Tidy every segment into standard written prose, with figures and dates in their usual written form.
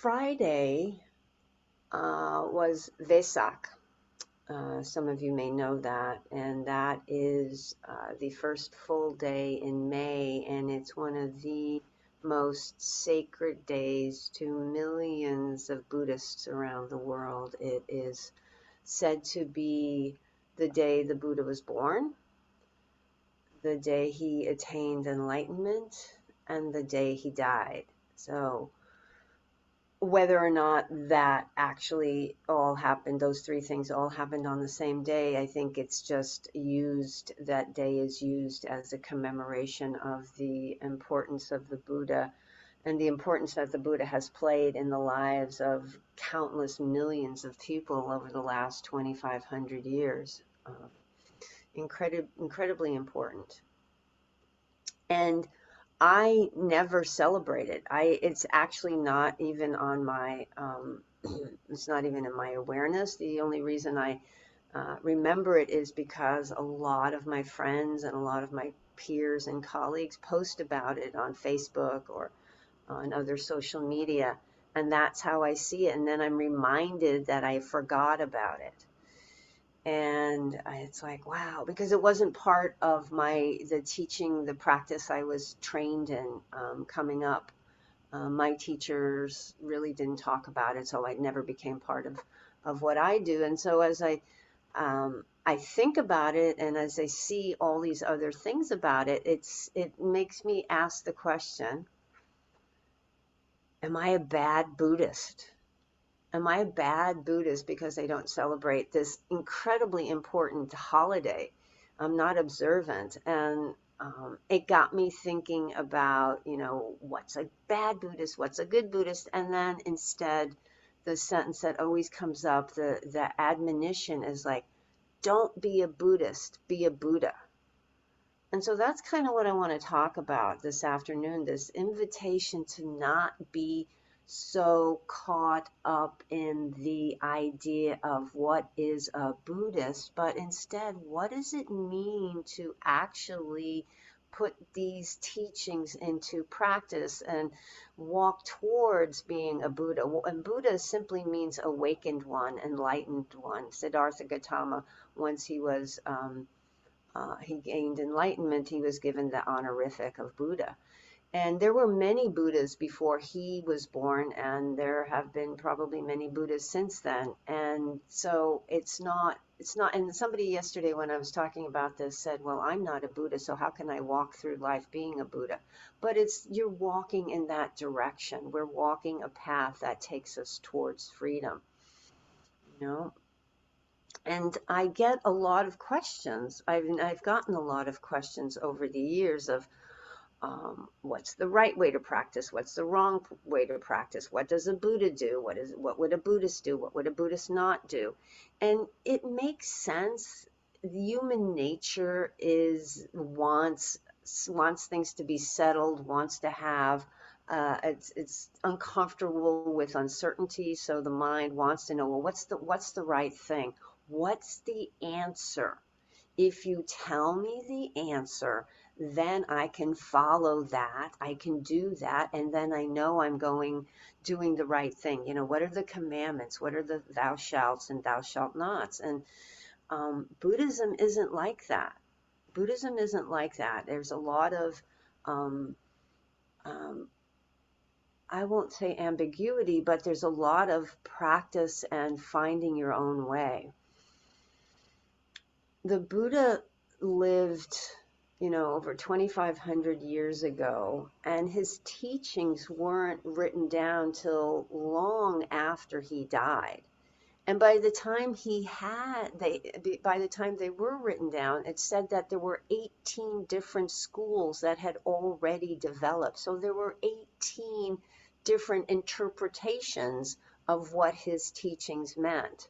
Friday was Vesak. Some of you may know that, and that is the first full day in May, and it's one of the most sacred days to millions of Buddhists around the world. It is said to be the day the Buddha was born, the day he attained enlightenment, and the day he died. So whether or not that actually all happened, those three things all happened on the same day, I think it's just used, that day is used as a commemoration of the importance of the Buddha and the importance that the Buddha has played in the lives of countless millions of people over the last 2,500 years. Incredibly important. And I never celebrate it. It's actually not even on my, it's not even in my awareness. The only reason I remember it is because a lot of my friends and a lot of my peers and colleagues post about it on Facebook or on other social media. And that's how I see it. And then I'm reminded that I forgot about it. And it's like, wow, because it wasn't part of the teaching, the practice I was trained in coming up. My teachers really didn't talk about it, so it never became part of what I do. And so as I think about it, and as I see all these other things about it, it makes me ask the question, am I a bad Buddhist? Am I a bad Buddhist because I don't celebrate this incredibly important holiday? I'm not observant. And it got me thinking about, what's a bad Buddhist? What's a good Buddhist? And then instead, the sentence that always comes up, the admonition is like, don't be a Buddhist, be a Buddha. And so that's kind of what I want to talk about this afternoon, this invitation to not be so caught up in the idea of what is a Buddhist, but instead, what does it mean to actually put these teachings into practice and walk towards being a Buddha? And Buddha simply means awakened one, enlightened one. Siddhartha Gautama, once he gained enlightenment, he was given the honorific of Buddha. And there were many Buddhas before he was born, and there have been probably many Buddhas since then. And so it's not, and somebody yesterday when I was talking about this said, well, I'm not a Buddha, so how can I walk through life being a Buddha? But you're walking in that direction. We're walking a path that takes us towards freedom, you know? And I get a lot of questions. I've gotten a lot of questions over the years of what's the right way to practice? What's the wrong way to practice? What does a Buddha do? What would a Buddhist do? What would a Buddhist not do? And it makes sense. Human nature wants things to be settled, wants to have. It's uncomfortable with uncertainty, so the mind wants to know, well, what's the right thing? What's the answer? If you tell me the answer, then I can follow that. I can do that. And then I know I'm doing the right thing. What are the commandments? What are the thou shalt and thou shalt nots? And Buddhism isn't like that. Buddhism isn't like that. There's a lot of, um, I won't say ambiguity, but there's a lot of practice and finding your own way. The Buddha lived, over 2,500 years ago, and his teachings weren't written down till long after he died. And by the time by the time they were written down, it said that there were 18 different schools that had already developed. So there were 18 different interpretations of what his teachings meant.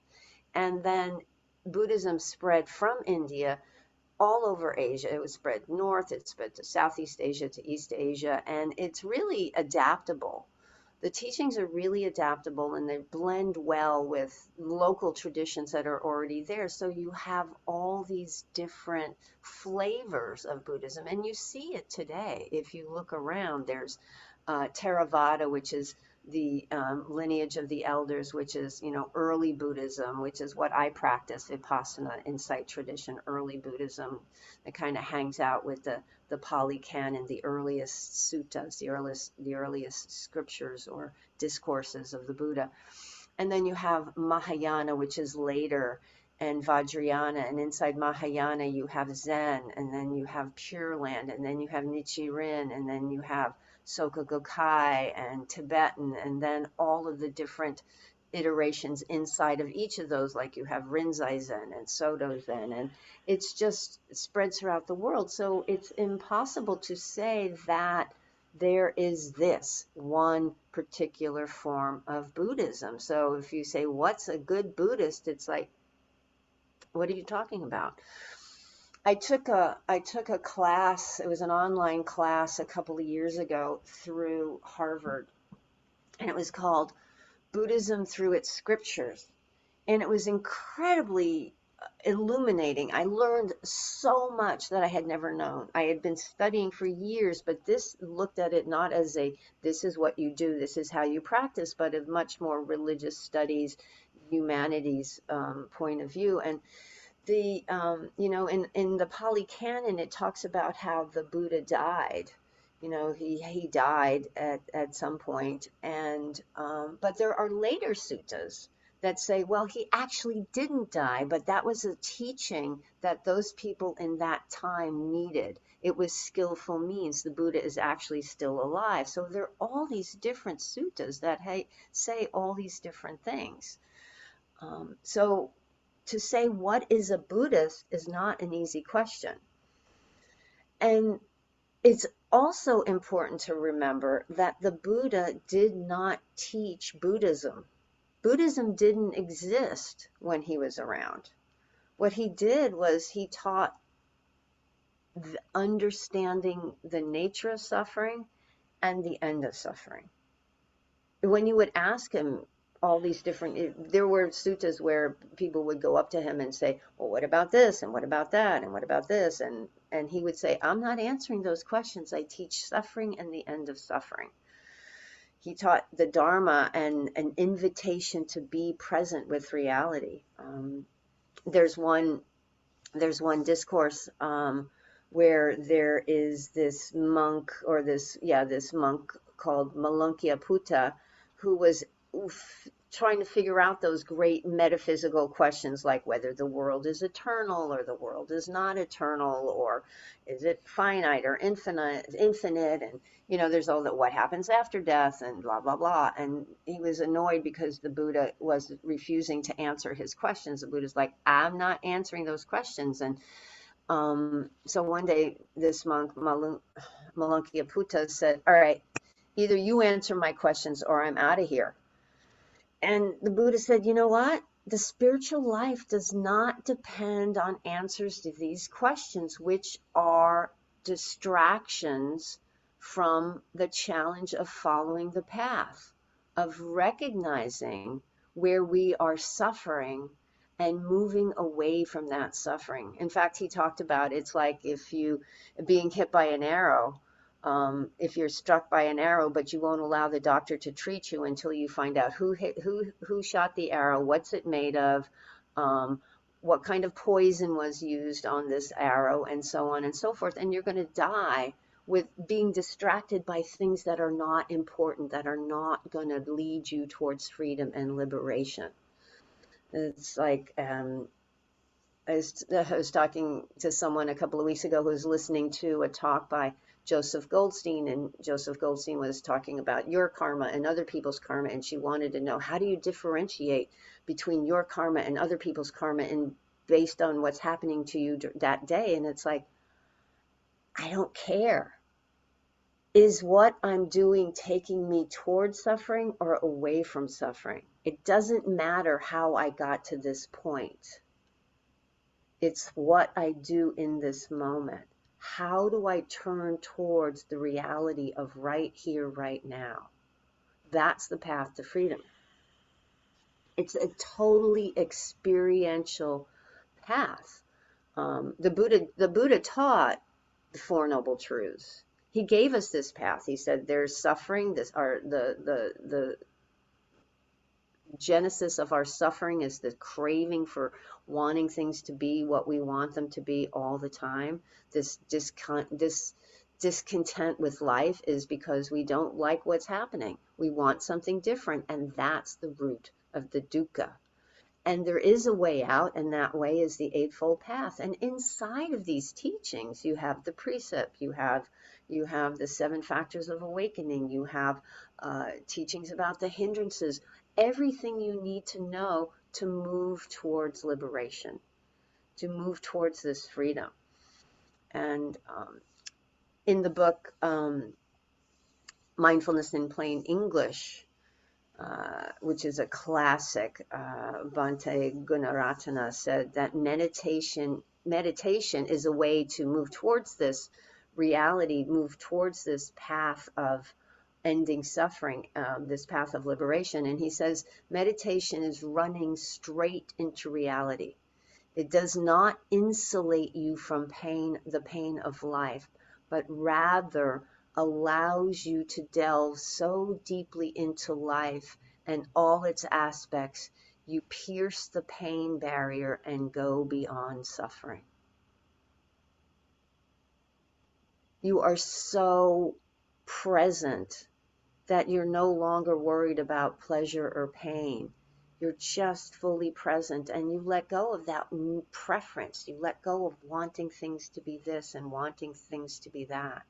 And then Buddhism spread from India all over Asia. It was spread north, it spread to Southeast Asia, to East Asia, and it's really adaptable. The teachings are really adaptable and they blend well with local traditions that are already there. So you have all these different flavors of Buddhism, and you see it today. If you look around, there's Theravada, which is the lineage of the elders, which is, early Buddhism, which is what I practice, Vipassana, insight tradition, early Buddhism, that kind of hangs out with the Pali Canon, the earliest suttas, the earliest scriptures or discourses of the Buddha. And then you have Mahayana, which is later, and Vajrayana, and inside Mahayana you have Zen, and then you have Pure Land, and then you have Nichiren, and then you have Soka Gakkai and Tibetan, and then all of the different iterations inside of each of those, like you have Rinzai Zen and Soto Zen, and it's just spread throughout the world. So it's impossible to say that there is this one particular form of Buddhism. So if you say, what's a good Buddhist? It's like, what are you talking about? I took a class, it was an online class a couple of years ago through Harvard, and it was called Buddhism Through Its Scriptures. And it was incredibly illuminating. I learned so much that I had never known. I had been studying for years, but this looked at it not as this is what you do, this is how you practice, but a much more religious studies, humanities point of view. And the in the Pali Canon, it talks about how the Buddha died. He died at some point, and but there are later suttas that say, well, he actually didn't die, but that was a teaching that those people in that time needed. It was skillful means. The Buddha is actually still alive. So there are all these different suttas that say all these different things. So to say what is a Buddhist is not an easy question. And it's also important to remember that the Buddha did not teach Buddhism. Buddhism didn't exist when he was around. What he did was he taught understanding the nature of suffering and the end of suffering. When you would ask him all these different, there were suttas where people would go up to him and say, well, what about this? And what about that? And what about this? And he would say, I'm not answering those questions. I teach suffering and the end of suffering. He taught the Dharma and an invitation to be present with reality. There's one discourse where there is this monk, or this monk called Malunkyaputta, who was trying to figure out those great metaphysical questions, like whether the world is eternal or the world is not eternal, or is it finite or infinite, and there's all that, what happens after death, and blah blah blah. And he was annoyed because the Buddha was refusing to answer his questions. The Buddha's like, I'm not answering those questions. And so one day this monk Malunkyaputta said, all right, either you answer my questions or I'm out of here. And the Buddha said, you know what? The spiritual life does not depend on answers to these questions, which are distractions from the challenge of following the path, of recognizing where we are suffering and moving away from that suffering. In fact, he talked about, it's like if you being hit by an arrow. If you're struck by an arrow, but you won't allow the doctor to treat you until you find out who shot the arrow, what's it made of, what kind of poison was used on this arrow, and so on and so forth. And you're going to die with being distracted by things that are not important, that are not going to lead you towards freedom and liberation. It's like, I was talking to someone a couple of weeks ago who was listening to a talk by Joseph Goldstein, and Joseph Goldstein was talking about your karma and other people's karma, and she wanted to know, how do you differentiate between your karma and other people's karma, and based on what's happening to you that day? And it's like, I don't care. Is what I'm doing taking me towards suffering or away from suffering? It doesn't matter how I got to this point. It's what I do in this moment. How do I turn towards the reality of right here, right now? That's the path to freedom. It's a totally experiential path. The Buddha taught the Four Noble Truths. he gave us this path. He said there's suffering, this are the genesis of our suffering is the craving for wanting things to be what we want them to be all the time. This discontent with life is because we don't like what's happening. We want something different, and that's the root of the dukkha. And there is a way out, and that way is the Eightfold Path. And inside of these teachings, you have the precept, you have the 7 factors of awakening, you have teachings about the hindrances, everything you need to know to move towards liberation, to move towards this freedom. And in the book, Mindfulness in Plain English, which is a classic, Bhante Gunaratana said that meditation is a way to move towards this reality, move towards this path of ending suffering, this path of liberation. And he says meditation is running straight into reality. It does not insulate you from pain, the pain of life, but rather allows you to delve so deeply into life and all its aspects, you pierce the pain barrier and go beyond suffering. You are so present that you're no longer worried about pleasure or pain. You're just fully present, and you let go of that preference. You let go of wanting things to be this and wanting things to be that.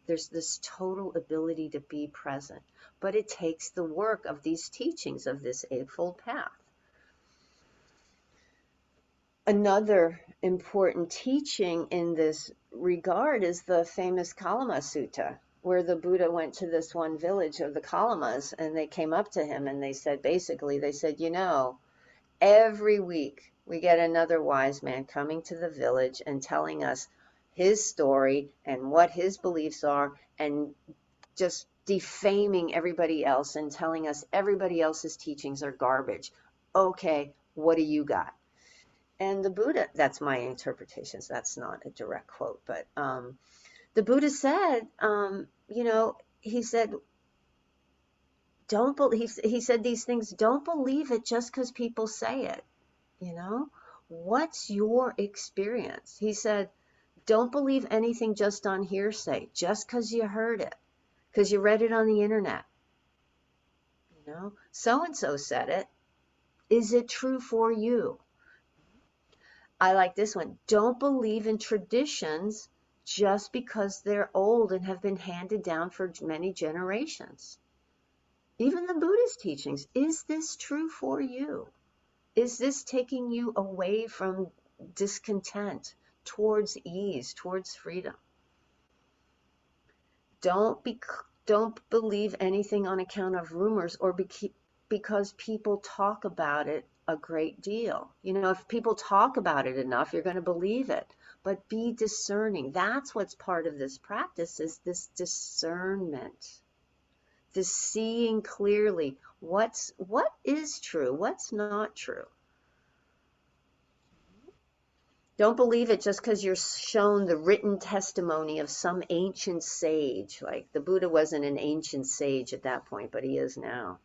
There's this total ability to be present, but it takes the work of these teachings of this Eightfold Path. Another important teaching in this regard is the famous Kalama Sutta, where the Buddha went to this one village of the Kalamas, and they came up to him and they said, you know, every week we get another wise man coming to the village and telling us his story and what his beliefs are, and just defaming everybody else and telling us everybody else's teachings are garbage. Okay, what do you got? And the Buddha, that's my interpretation, so that's not a direct quote, but the Buddha said, he said, he said these things, don't believe it just because people say it. What's your experience? He said, don't believe anything just on hearsay, just because you heard it, because you read it on the internet. So-and-so said it. Is it true for you? I like this one. Don't believe in traditions just because they're old and have been handed down for many generations. Even the Buddhist teachings, is this true for you? Is this taking you away from discontent, towards ease, towards freedom? Don't believe anything on account of rumors or because people talk about it a great deal. If people talk about it enough, you're going to believe it. But be discerning. That's what's part of this practice, is this discernment. This seeing clearly what is true, what's not true. Don't believe it just because you're shown the written testimony of some ancient sage. Like the Buddha wasn't an ancient sage at that point, but he is now.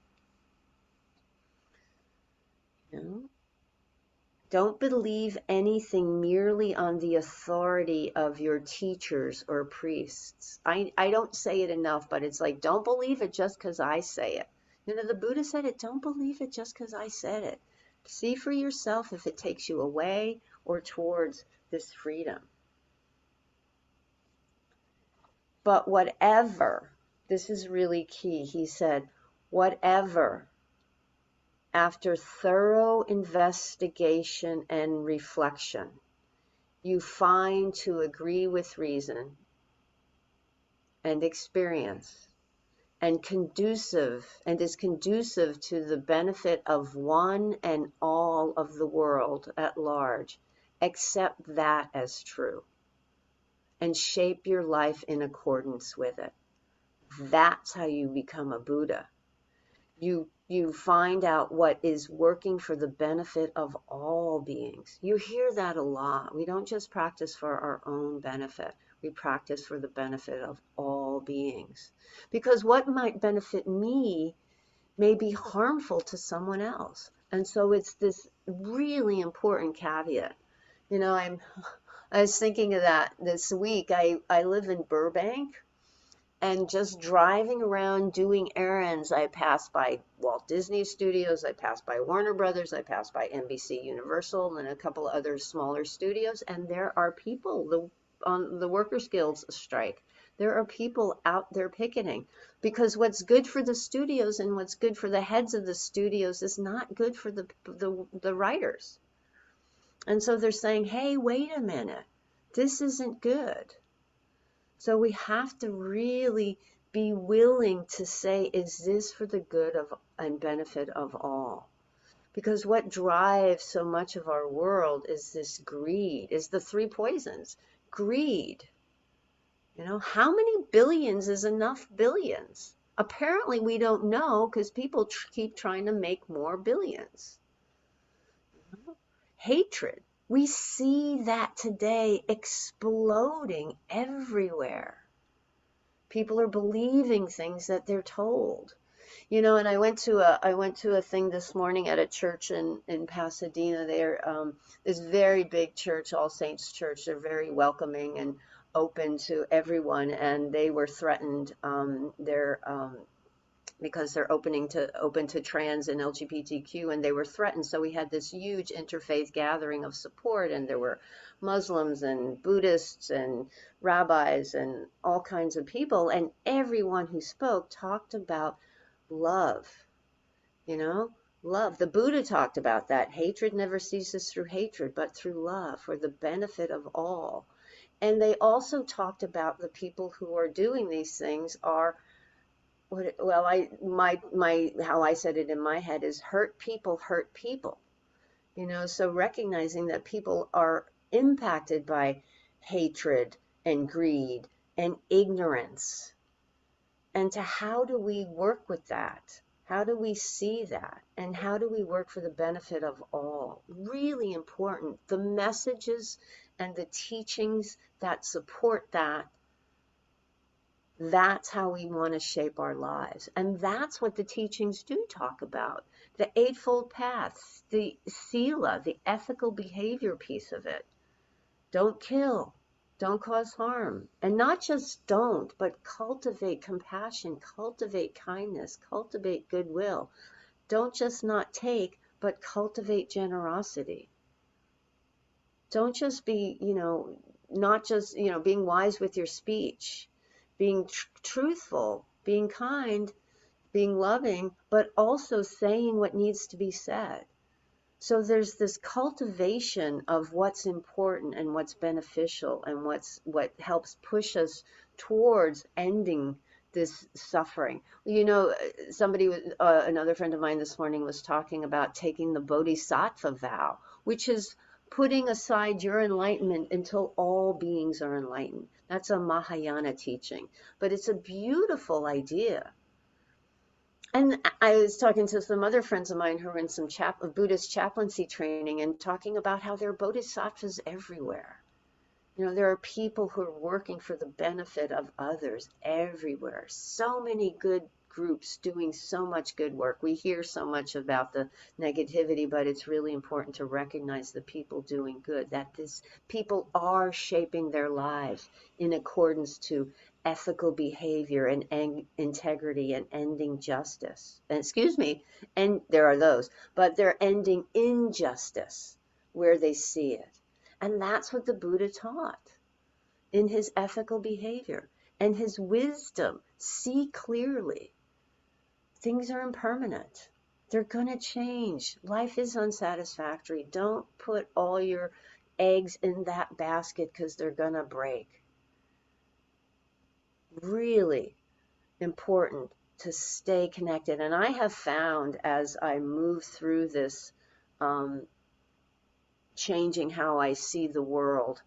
Don't believe anything merely on the authority of your teachers or priests. I don't say it enough, but it's like, don't believe it just because I say it. The Buddha said it, don't believe it just because I said it. See for yourself if it takes you away or towards this freedom. But whatever, this is really key, he said, whatever, after thorough investigation and reflection, you find to agree with reason and experience and is conducive to the benefit of one and all of the world at large, accept that as true and shape your life in accordance with it. That's how you become a Buddha. You find out what is working for the benefit of all beings. You hear that a lot. We don't just practice for our own benefit. We practice for the benefit of all beings. Because what might benefit me may be harmful to someone else. And so it's this really important caveat. You know, I was thinking of that this week. I live in Burbank, and just driving around doing errands, I passed by Walt Disney Studios, I passed by Warner Brothers, I passed by NBC Universal and a couple of other smaller studios, and there are people on the Workers Guild's strike. There are people out there picketing because what's good for the studios and what's good for the heads of the studios is not good for the writers. And so they're saying, hey, wait a minute, this isn't good. So we have to really be willing to say, is this for the good of and benefit of all? Because what drives so much of our world is this greed, is the three poisons. Greed. You know, how many billions is enough billions? Apparently we don't know because people keep trying to make more billions. Hatred. We see that today exploding everywhere. People are believing things that they're told. You know, and I went to a thing this morning at a church in Pasadena. They're this very big church, All Saints Church. They're very welcoming and open to everyone, and they were threatened. Because they're open to trans and LGBTQ, and they were threatened. So we had this huge interfaith gathering of support, and there were Muslims and Buddhists and rabbis and all kinds of people, and everyone who spoke talked about love, you know, love. The Buddha talked about that. Hatred never ceases through hatred, but through love for the benefit of all. And they also talked about the people who are doing these things are well, my how I said it in my head is hurt people hurt people. You know, so recognizing that people are impacted by hatred and greed and ignorance. And to how do we work with that? How do we see that? And how do we work for the benefit of all? Really important. The messages and the teachings that support that, that's how we want to shape our lives. And that's what the teachings do talk about. The Eightfold Path, the Sila, the ethical behavior piece of it. Don't kill, don't cause harm. And not just don't, but cultivate compassion, cultivate kindness, cultivate goodwill. Don't just not take, but cultivate generosity. Don't just be, not just, being wise with your speech, being truthful, being kind, being loving, but also saying what needs to be said. So there's this cultivation of what's important and what's beneficial and what helps push us towards ending this suffering. Another friend of mine this morning was talking about taking the Bodhisattva vow, which is putting aside your enlightenment until all beings are enlightened. That's a Mahayana teaching, but it's a beautiful idea. And I was talking to some other friends of mine who are in some Buddhist chaplaincy training and talking about how there are bodhisattvas everywhere. There are people who are working for the benefit of others everywhere. So many good groups doing so much good work. We hear so much about the negativity, but it's really important to recognize the people doing good, that these people are shaping their lives in accordance to ethical behavior and integrity and ending justice. And there are those, but they're ending injustice where they see it. And that's what the Buddha taught in his ethical behavior and his wisdom. See clearly. Things are impermanent. They're going to change. Life is unsatisfactory. Don't put all your eggs in that basket because they're going to break. Really important to stay connected. And I have found as I move through this changing how I see the world,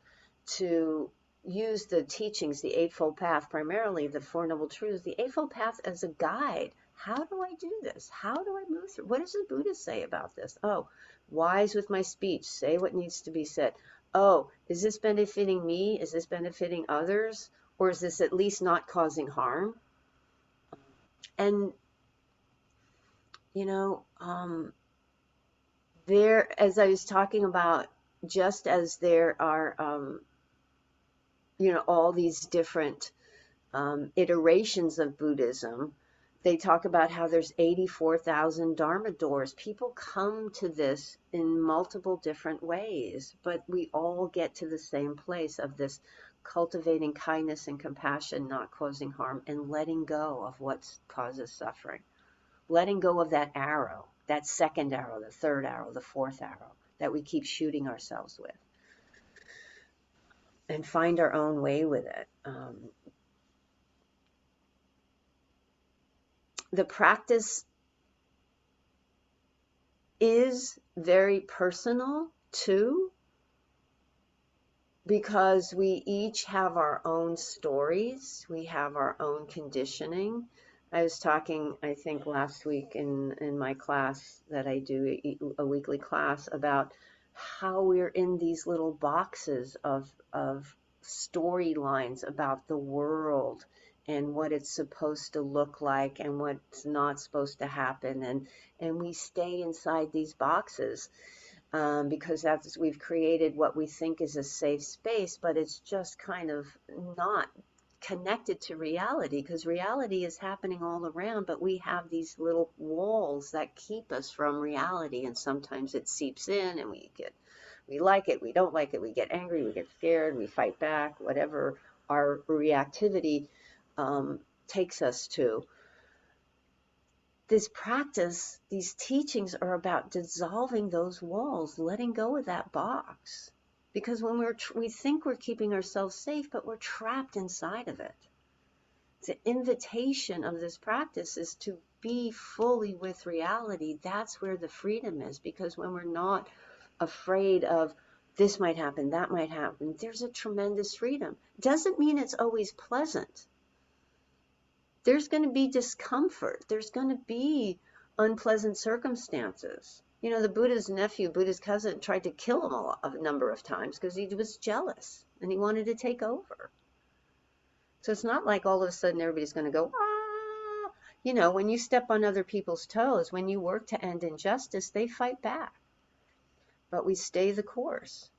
to use the teachings, the Eightfold Path, primarily the Four Noble Truths, the Eightfold Path as a guide. How do I do this? How do I move through? What does the Buddha say about this? Oh, wise with my speech, say what needs to be said. oh, is this benefiting me? Is this benefiting others? Or is this at least not causing harm? And, you know, there, as I was talking about, just as there are, you know, all these different iterations of Buddhism, they talk about how there's 84,000 Dharma doors. People come to this in multiple different ways, but we all get to the same place of this cultivating kindness and compassion, not causing harm, and letting go of what causes suffering. Letting go of that arrow, that second arrow, the third arrow, the fourth arrow that we keep shooting ourselves with, and find our own way with it. The practice is very personal too, because we each have our own stories, we have our own conditioning. I was talking, I think last week in my class that I do, a weekly class, about how we're in these little boxes of storylines about the world and what it's supposed to look like and what's not supposed to happen, and we stay inside these boxes because that's, we've created what we think is a safe space, but it's just kind of not connected to reality, because reality is happening all around, but we have these little walls that keep us from reality, and sometimes it seeps in and we like it, we don't like it, we get angry, we get scared, we fight back, whatever our reactivity takes us to. This practice, these teachings are about dissolving those walls, letting go of that box. Because when we think we're keeping ourselves safe, but we're trapped inside of it. The invitation of this practice is to be fully with reality. That's where the freedom is, because when we're not afraid of this might happen, that might happen, there's a tremendous freedom. Doesn't mean it's always pleasant. There's going to be discomfort. There's going to be unpleasant circumstances. You know, the Buddha's nephew, Buddha's cousin, tried to kill him a number of times because he was jealous and he wanted to take over. So it's not like all of a sudden everybody's going to go, ah. You know, when you step on other people's toes, when you work to end injustice, they fight back. But we stay the course.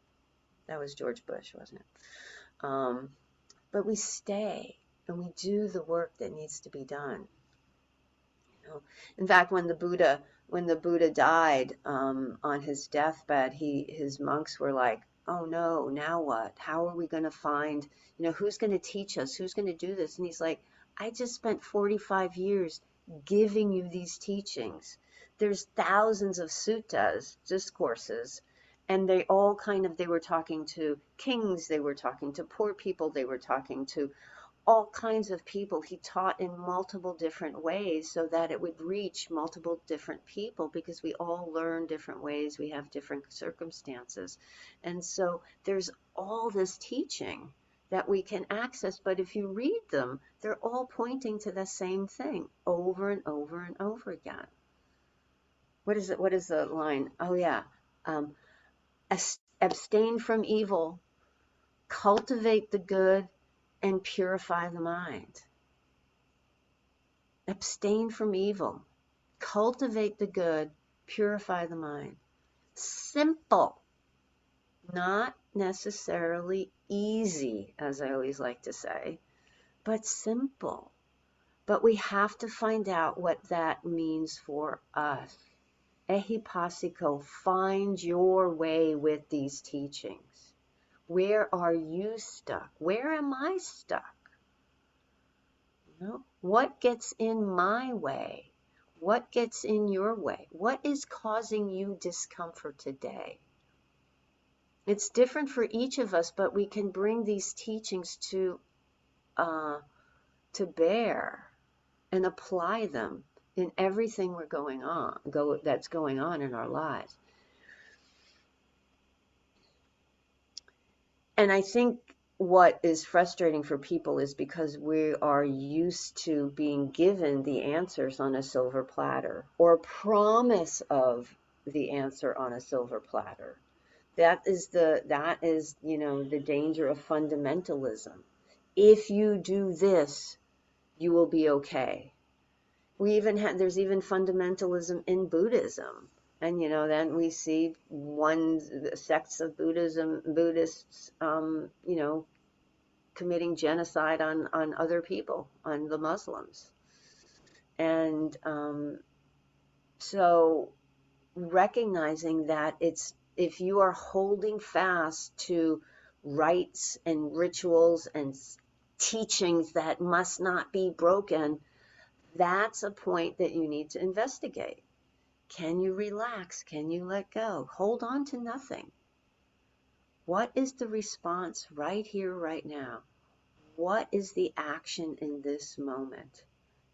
That was George Bush, wasn't it? But we stay. And we do the work that needs to be done. You know? In fact, when the Buddha died on his deathbed, his monks were like, "Oh no, now what? How are we going to find? You know, who's going to teach us? Who's going to do this?" And he's like, "I just spent 45 years giving you these teachings. There's thousands of suttas, discourses." And they all they were talking to kings, they were talking to poor people, they were talking to all kinds of people. He taught in multiple different ways so that it would reach multiple different people, because we all learn different ways, we have different circumstances. And so there's all this teaching that we can access, but if you read them, they're all pointing to the same thing over and over and over again. What is it? What is the line? Oh yeah. Abstain from evil, cultivate the good, and purify the mind. Abstain from evil, cultivate the good, purify the mind. Simple, not necessarily easy, as I always like to say, but simple. But we have to find out what that means for us. Ehipasiko, find your way with these teachings. Where are you stuck? Where am I stuck? You know, what gets in my way? What gets in your way? What is causing you discomfort today? It's different for each of us, but we can bring these teachings to bear and apply them in everything that's going on in our lives. And I think what is frustrating for people is because we are used to being given the answers on a silver platter, or promise of the answer on a silver platter, That is the danger of fundamentalism. If you do this, you will be okay. There's even fundamentalism in Buddhism. And then we see sects of Buddhists, committing genocide on other people, on the Muslims. And so recognizing that if you are holding fast to rites and rituals and teachings that must not be broken, that's a point that you need to investigate. Can you relax? Can you let go? Hold on to nothing. What is the response right here, right now? What is the action in this moment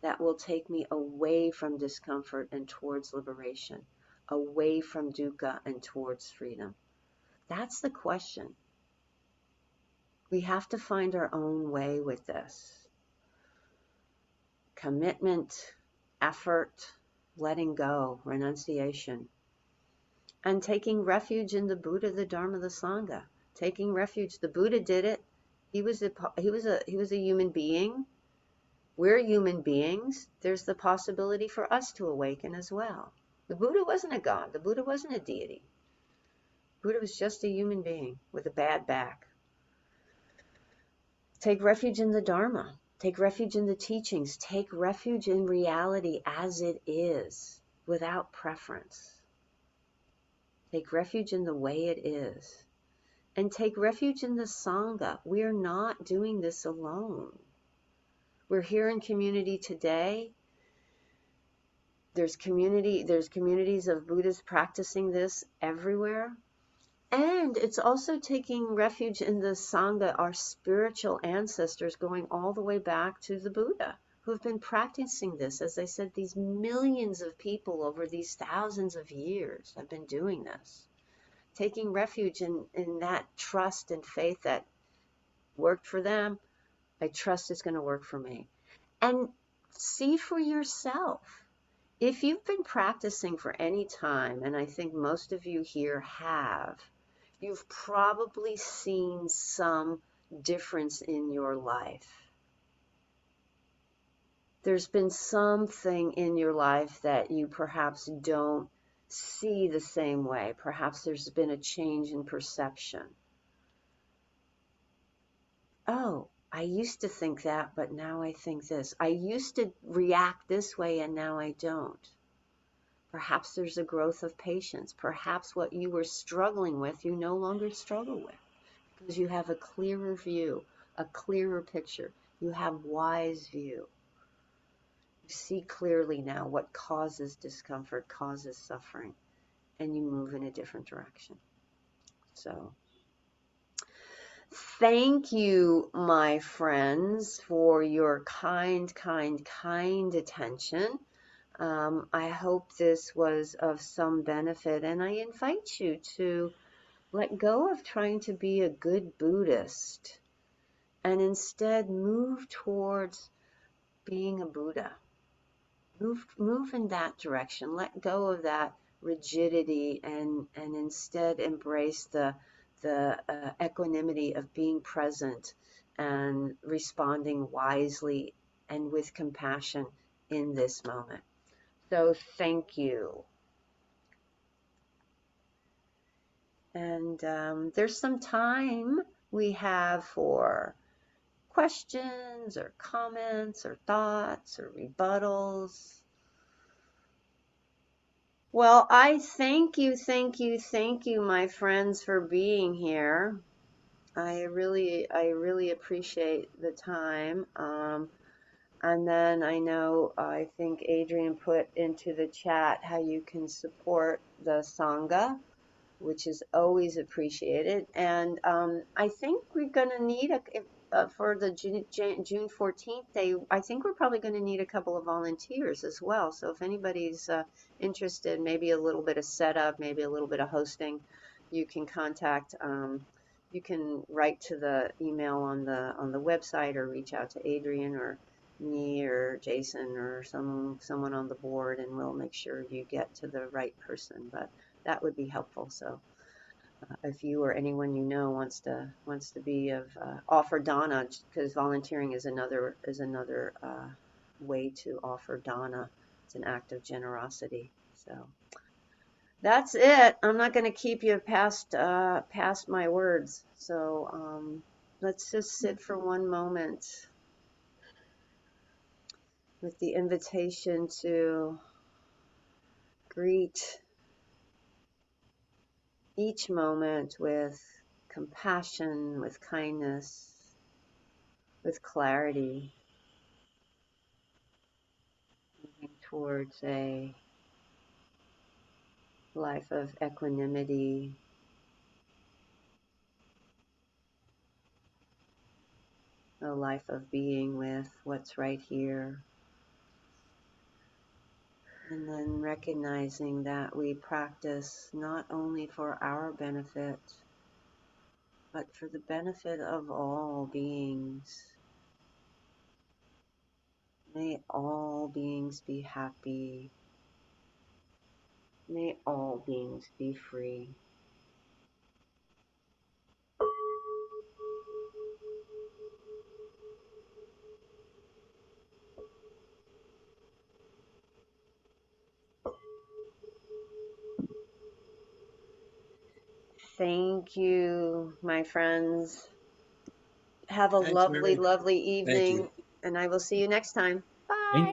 that will take me away from discomfort and towards liberation, away from dukkha and towards freedom? That's the question. We have to find our own way with this. Commitment, effort, letting go, renunciation, and taking refuge in the Buddha, the Dharma, the Sangha. Taking refuge. The Buddha did it. He was a human being. We're human beings. There's the possibility for us to awaken as well. The Buddha wasn't a god. The Buddha wasn't a deity. The Buddha was just a human being with a bad back. Take refuge in the Dharma. Take refuge in the teachings. Take refuge in reality as it is, without preference. Take refuge in the way it is. And take refuge in the Sangha. We're not doing this alone. We're here in community today. There's communities of Buddhists practicing this everywhere. And it's also taking refuge in the Sangha, our spiritual ancestors going all the way back to the Buddha, who have been practicing this. As I said, these millions of people over these thousands of years have been doing this. Taking refuge in that trust and faith that worked for them, I trust it's going to work for me. And see for yourself. If you've been practicing for any time, and I think most of you here have, you've probably seen some difference in your life. There's been something in your life that you perhaps don't see the same way. Perhaps there's been a change in perception. Oh, I used to think that, but now I think this. I used to react this way, and now I don't. Perhaps there's a growth of patience. Perhaps what you were struggling with, you no longer struggle with, because you have a clearer view, a clearer picture. You have wise view. You see clearly now what causes discomfort, causes suffering, and you move in a different direction. So, thank you, my friends, for your kind attention. I hope this was of some benefit, and I invite you to let go of trying to be a good Buddhist and instead move towards being a Buddha. Move in that direction. Let go of that rigidity and instead embrace the equanimity of being present and responding wisely and with compassion in this moment. So thank you. And there's some time we have for questions or comments or thoughts or rebuttals. Well, I thank you, my friends, for being here. I really appreciate the time. And then I think Adrian put into the chat how you can support the Sangha, which is always appreciated. And I think we're going to need for the June 14th day, I think we're probably going to need a couple of volunteers as well. So if anybody's interested, maybe a little bit of setup, maybe a little bit of hosting, you can contact. You can write to the email on the website, or reach out to Adrian or me or Jason or someone on the board, and we'll make sure you get to the right person. But that would be helpful. So if you or anyone you know wants to be of offer dana, because volunteering is another way to offer dana. It's an act of generosity. So that's it. I'm not going to keep you past my words. So let's just sit for one moment with the invitation to greet each moment with compassion, with kindness, with clarity, moving towards a life of equanimity, a life of being with what's right here. And then recognizing that we practice not only for our benefit, but for the benefit of all beings. May all beings be happy. May all beings be free. Thank you, my friends. Have a Thanks, lovely, Mary. lovely Thank you. evening, and I will see you next time.